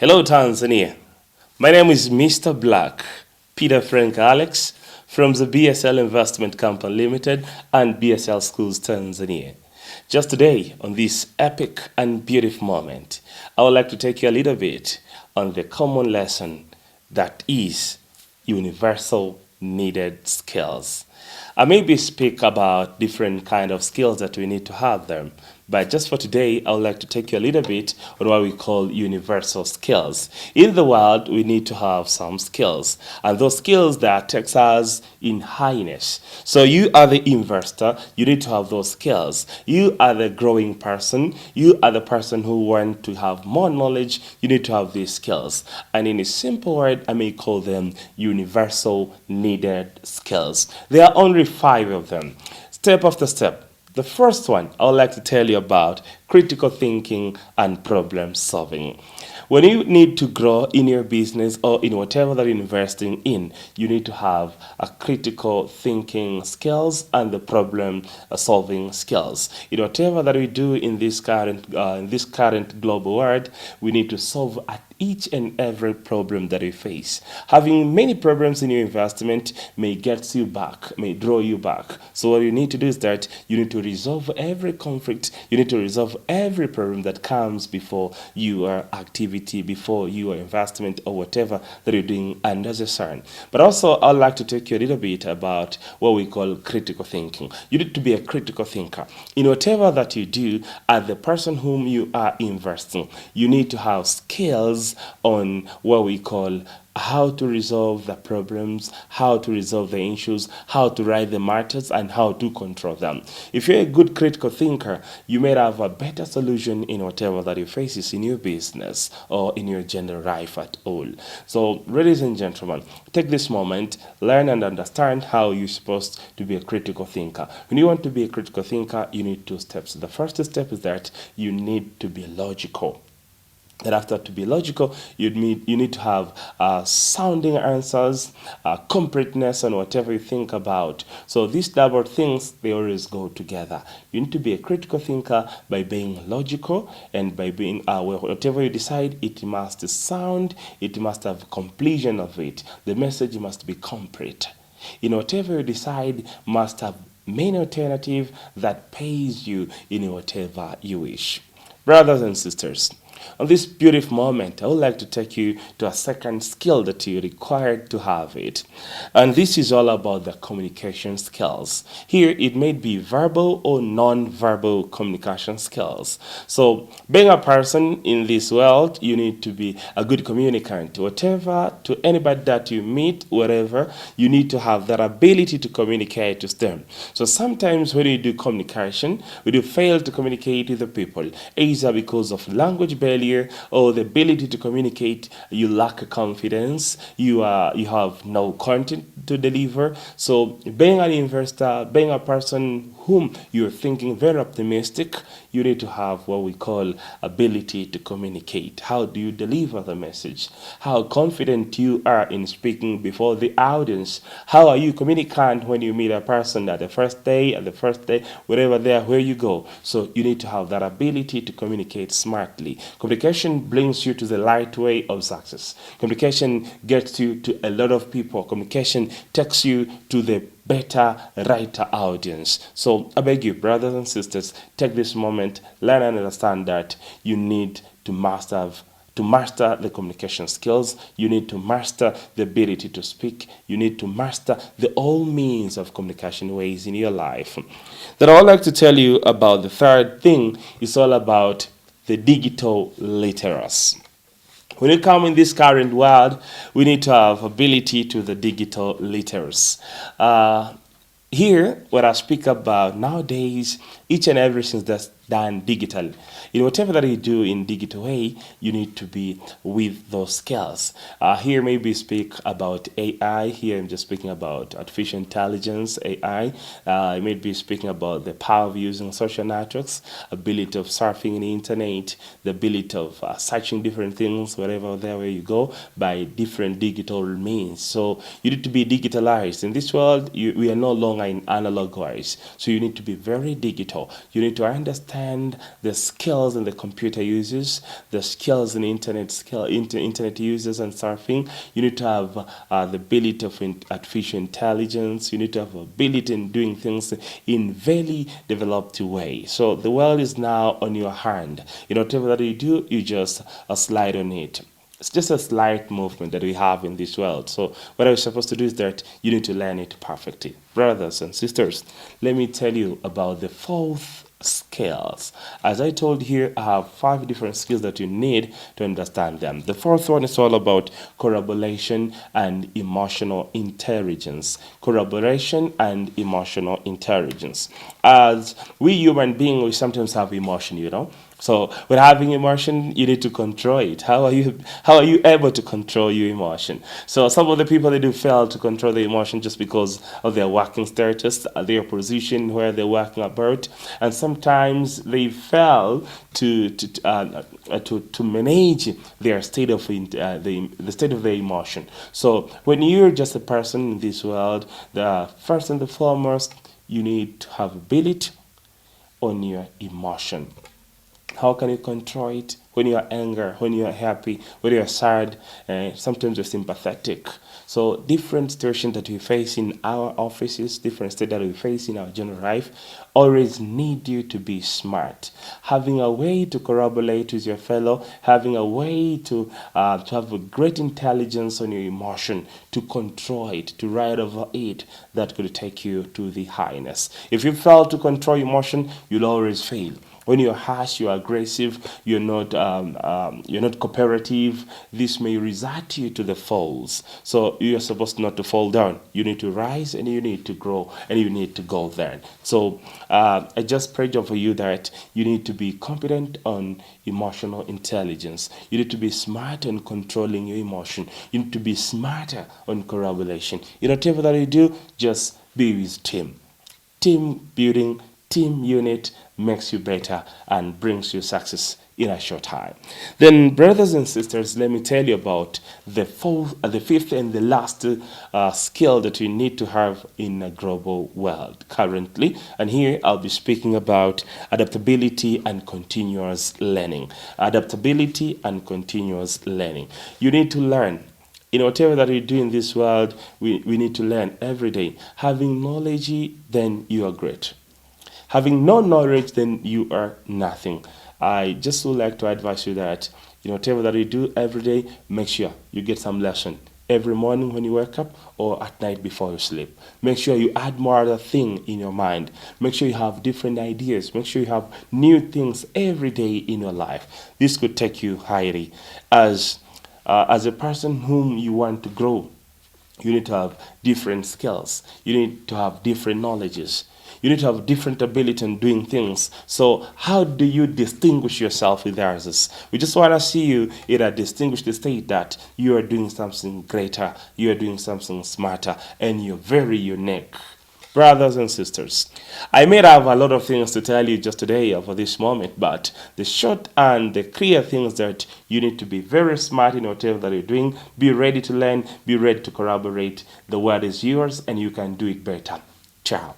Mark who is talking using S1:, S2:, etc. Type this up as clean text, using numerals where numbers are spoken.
S1: Hello, Tanzania. My name is Mr. Black, Peter Frank Alex, from the BSL Investment Company Limited and BSL Schools Tanzania. Just today, on this epic and beautiful moment, I would like to take you a little bit on the common lesson that is universal needed skills. I maybe speak about different kind of skills that we need to have them, but just for today, I would like to take you a little bit on what we call universal skills. In the world, we need to have some skills, and those skills that takes us in highness. So you are the investor, you need to have those skills. You are the growing person, you are the person who want to have more knowledge, you need to have these skills. And in a simple word, I may call them universal needed skills. There are only 5 of them, step after step. The first one I would like to tell you about critical thinking and problem solving. When you need to grow in your business or in whatever that you're investing in, you need to have a critical thinking skills and the problem solving skills. In whatever that we do in this current global world, we need to solve at each and every problem that we face. Having many problems in your investment may get you back, may draw you back. So what you need to do is that you need to resolve every conflict, you need to resolve every problem that comes before your activity, before your investment or whatever that you're doing under the sun. But also I'd like to take you a little bit about what we call critical thinking. You need to be a critical thinker. In whatever that you do, as the person whom you are investing, you need to have skills on what we call how to resolve the problems, how to resolve the issues, how to write the matters, and how to control them. If you're a good critical thinker, you may have a better solution in whatever that you face in your business or in your general life at all. So, ladies and gentlemen, take this moment, learn and understand how you're supposed to be a critical thinker. When you want to be a critical thinker, you need 2 steps. The first step is that you need to be logical. And after, to be logical, you need to have sounding answers, completeness, and whatever you think about. So these double things, they always go together. You need to be a critical thinker by being logical, and by being whatever you decide, it must sound, it must have completion of it. The message must be complete. In whatever you decide, must have main alternative that pays you in whatever you wish. Brothers and sisters, on this beautiful moment, I would like to take you to a second skill that you required to have it. And this is all about the communication skills. Here, it may be verbal or non-verbal communication skills. So, being a person in this world, you need to be a good communicant. Whatever, to anybody that you meet, wherever, you need to have that ability to communicate with them. So, sometimes when you do communication, when you fail to communicate with the people, either because of language barrier or the ability to communicate, you lack confidence, you have no content to deliver. So being an investor, being a person whom you're thinking very optimistic, you need to have what we call ability to communicate. How do you deliver the message? How confident you are in speaking before the audience? How are you communicant when you meet a person at the first day, wherever they are, where you go? So you need to have that ability to communicate smartly. Communication brings you to the right way of success. Communication gets you to a lot of people. Communication takes you to the better, righter audience. So I beg you, brothers and sisters, take this moment, learn and understand that you need to master the communication skills. You need to master the ability to speak. You need to master all means of communication ways in your life. Then I would like to tell you about the third thing. It's all about the digital literacy. When you come in this current world, we need to have ability to the digital literacy. Here, what I speak about nowadays, each and everything that's done digitally. In whatever that you do in digital way, you need to be with those skills. Here maybe speak about AI. Here I'm just speaking about artificial intelligence, AI. I may be speaking about the power of using social networks, ability of surfing in the internet, the ability of searching different things wherever where you go by different digital means. So you need to be digitalized. In this world, we are no longer in analog wise. So you need to be very digital. You need to understand understand the skills in the computer users, the skills in internet users and surfing. You need to have the ability of artificial intelligence. You need to have ability in doing things in very developed way. So the world is now on your hand. Whatever that you do, you just slide on it. It's just a slight movement that we have in this world. So what I'm supposed to do is that you need to learn it perfectly. Brothers and sisters, let me tell you about the fourth skills. As I told you, I have 5 different skills that you need to understand them. The fourth one is all about collaboration and emotional intelligence. Collaboration and emotional intelligence. As we human beings, we sometimes have emotion. So when having emotion, you need to control it. How are you able to control your emotion? So some of the people, they do fail to control their emotion just because of their working status, their position where they're working about, and sometimes they fail to manage their state of the state of their emotion. So when you're just a person in this world, the first and the foremost, you need to have ability on your emotion. How can you control it? When you are angry, when you are happy, when you are sad, sometimes you're sympathetic. So different situations that we face in our offices, different states that we face in our general life, always need you to be smart. Having a way to collaborate with your fellow, having a way to have a great intelligence on your emotion, to control it, to ride over it, that could take you to the highness. If you fail to control emotion, you'll always fail. When you're harsh, you're aggressive, you're not cooperative, this may result you to the falls. So you're supposed not to fall down. You need to rise and you need to grow and you need to go there. So I just pray for you that you need to be competent on emotional intelligence. You need to be smart on controlling your emotion. You need to be smarter on collaboration. Whatever that you do, just be with team. Team building, team unit makes you better and brings you success in a short time. Then, brothers and sisters, let me tell you about the fifth and the last skill that you need to have in a global world currently. And here I'll be speaking about adaptability and continuous learning. Adaptability and continuous learning. You need to learn. Whatever that you do in this world, we need to learn every day. Having knowledge, then you are great. Having no knowledge, then you are nothing. I just would like to advise you that, whatever that you do every day, make sure you get some lesson. Every morning when you wake up or at night before you sleep. Make sure you add more other thing in your mind. Make sure you have different ideas. Make sure you have new things every day in your life. This could take you highly. As a person whom you want to grow, you need to have different skills. You need to have different knowledges. You need to have different ability in doing things. So how do you distinguish yourself with others? We just want to see you in a distinguished state that you are doing something greater, you are doing something smarter, and you're very unique. Brothers and sisters, I may have a lot of things to tell you just today for this moment, but the short and the clear things that you need to be very smart in whatever that you're doing, be ready to learn, be ready to collaborate. The word is yours and you can do it better. Ciao.